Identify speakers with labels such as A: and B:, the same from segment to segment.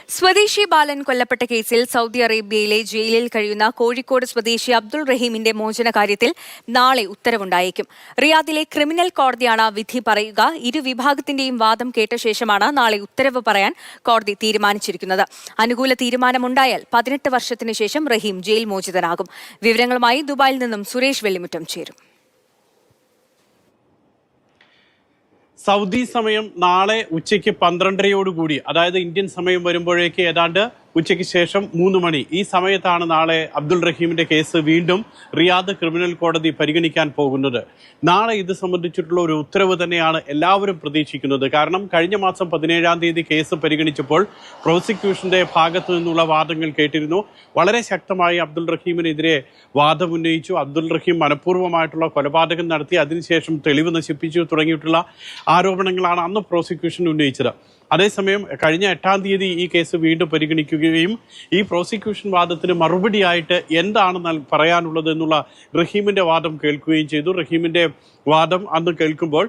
A: സ്വദേശി ബാലൻ കൊല്ലപ്പെട്ട കേസിൽ സൗദി അറേബ്യയിലെ ജയിലിൽ കഴിയുന്ന കോഴിക്കോട് സ്വദേശി അബ്ദുൾ റഹീമിന്റെ മോചന കാര്യത്തിൽ നാളെ ഉത്തരവുണ്ടായേക്കും. റിയാദിലെ ക്രിമിനൽ കോടതിയാണ് വിധി പറയുക. ഇരുവിഭാഗത്തിന്റെയും വാദം കേട്ട ശേഷമാണ് നാളെ ഉത്തരവ് പറയാൻ കോടതി തീരുമാനിച്ചിരിക്കുന്നത്. അനുകൂല തീരുമാനമുണ്ടായാൽ 18 വർഷത്തിനു ശേഷം റഹീം ജയിൽ മോചിതനാകും. വിവരങ്ങളുമായി ദുബായിൽ നിന്നും സുരേഷ് വെള്ളിമുറ്റം ചേരും.
B: സൗദി സമയം നാളെ ഉച്ചയ്ക്ക് 12:30 അതായത് ഇന്ത്യൻ സമയം വരുമ്പോഴേക്ക് ഏതാണ്ട് ഉച്ചയ്ക്ക് ശേഷം 3 മണി ഈ സമയത്താണ് നാളെ അബ്ദുൾ റഹീമിന്റെ കേസ് വീണ്ടും റിയാദ് ക്രിമിനൽ കോടതി പരിഗണിക്കാൻ പോകുന്നത്. നാളെ ഇത് സംബന്ധിച്ചിട്ടുള്ള ഒരു ഉത്തരവ് തന്നെയാണ് എല്ലാവരും പ്രതീക്ഷിക്കുന്നത്. കാരണം കഴിഞ്ഞ മാസം 17-ാം തീയതി കേസ് പരിഗണിച്ചപ്പോൾ പ്രോസിക്യൂഷന്റെ ഭാഗത്തു നിന്നുള്ള വാദങ്ങൾ കേട്ടിരുന്നു. വളരെ ശക്തമായി അബ്ദുൾ റഹീമിനെതിരെ വാദമുന്നയിച്ചു. അബ്ദുൾ റഹീം മനഃപൂർവ്വമായിട്ടുള്ള കൊലപാതകം നടത്തി, അതിനുശേഷം തെളിവ് നശിപ്പിച്ചു തുടങ്ങിയിട്ടുള്ള ആരോപണങ്ങളാണ് അന്ന് പ്രോസിക്യൂഷൻ ഉന്നയിച്ചത്. അതേസമയം കഴിഞ്ഞ 8-ാം തീയതി ഈ കേസ് വീണ്ടും പരിഗണിക്കുകയും ഈ പ്രോസിക്യൂഷൻ വാദത്തിന് മറുപടിയായിട്ട് എന്താണ് പറയാനുള്ളത് എന്നുള്ള റഹീമിന്റെ വാദം കേൾക്കുകയും ചെയ്തു. റഹീമിന്റെ വാദം അന്ന് കേൾക്കുമ്പോൾ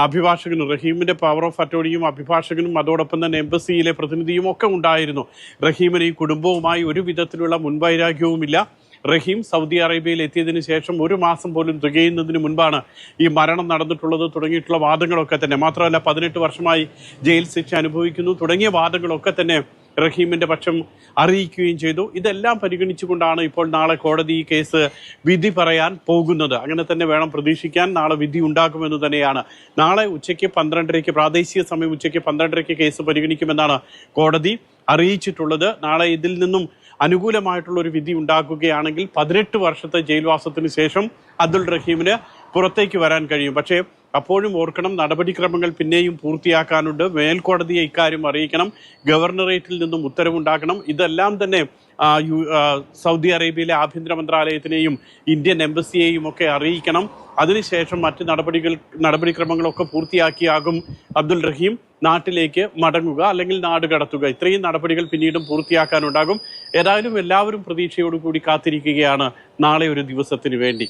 B: അഭിഭാഷകനും റഹീമിന്റെ പവർ ഓഫ് അറ്റോർണിയും അഭിഭാഷകനും അതോടൊപ്പം തന്നെ എംബസിയിലെ പ്രതിനിധിയും ഒക്കെ ഉണ്ടായിരുന്നു. റഹീമിന് ഈ കുടുംബവുമായി ഒരു വിധത്തിലുള്ള മുൻവൈരാഗ്യവുമില്ല. റഹീം സൗദി അറേബ്യയിൽ എത്തിയതിനു ശേഷം 1 മാസം പോലും തികയുന്നതിന് മുൻപാണ് ഈ മരണം നടന്നിട്ടുള്ളത് തുടങ്ങിയിട്ടുള്ള വാദങ്ങളൊക്കെ തന്നെ. മാത്രമല്ല 18 വർഷമായി ജയിൽ ശിക്ഷ അനുഭവിക്കുന്നു തുടങ്ങിയ വാദങ്ങളൊക്കെ തന്നെ റഹീമിന്റെ പക്ഷം അറിയിക്കുകയും ചെയ്തു. ഇതെല്ലാം പരിഗണിച്ചുകൊണ്ടാണ് ഇപ്പോൾ നാളെ കോടതി ഈ കേസ് വിധി പറയാൻ പോകുന്നത്. അങ്ങനെ തന്നെ വേണം പ്രതീക്ഷിക്കാൻ. നാളെ വിധി ഉണ്ടാകുമെന്ന് തന്നെയാണ്. നാളെ ഉച്ചയ്ക്ക് 12:30 പ്രാദേശിക സമയം ഉച്ചയ്ക്ക് 12:30 കേസ് പരിഗണിക്കുമെന്നാണ് കോടതി അറിയിച്ചിട്ടുള്ളത്. നാളെ ഇതിൽ നിന്നും അനുകൂലമായിട്ടുള്ള ഒരു വിധി ഉണ്ടാക്കുകയാണെങ്കിൽ 18 വർഷത്തെ ജയിൽവാസത്തിന് ശേഷം അബ്ദുൾ റഹീമിന് പുറത്തേക്ക് വരാൻ കഴിയും. പക്ഷേ അപ്പോഴും ഓർക്കണം, നടപടിക്രമങ്ങൾ പിന്നെയും പൂർത്തിയാക്കാനുണ്ട്. മേൽക്കോടതിയെ ഇക്കാര്യം അറിയിക്കണം, ഗവർണറേറ്റിൽ നിന്നും ഉത്തരവുണ്ടാക്കണം. ഇതെല്ലാം തന്നെ സൗദി അറേബ്യയിലെ ആഭ്യന്തര മന്ത്രാലയത്തിനെയും ഇന്ത്യൻ എംബസിയെയും ഒക്കെ അറിയിക്കണം. അതിനുശേഷം മറ്റ് നടപടിക്രമങ്ങളൊക്കെ പൂർത്തിയാക്കിയാകും അബ്ദുൾ റഹീം നാട്ടിലേക്ക് മടങ്ങുക, അല്ലെങ്കിൽ നാട് കടത്തുക. ഇത്രയും നടപടികൾ പിന്നീടും പൂർത്തിയാക്കാനുണ്ടാകും. ഏതായാലും എല്ലാവരും പ്രതീക്ഷയോടുകൂടി കാത്തിരിക്കുകയാണ് നാളെ ഒരു ദിവസത്തിന് വേണ്ടി.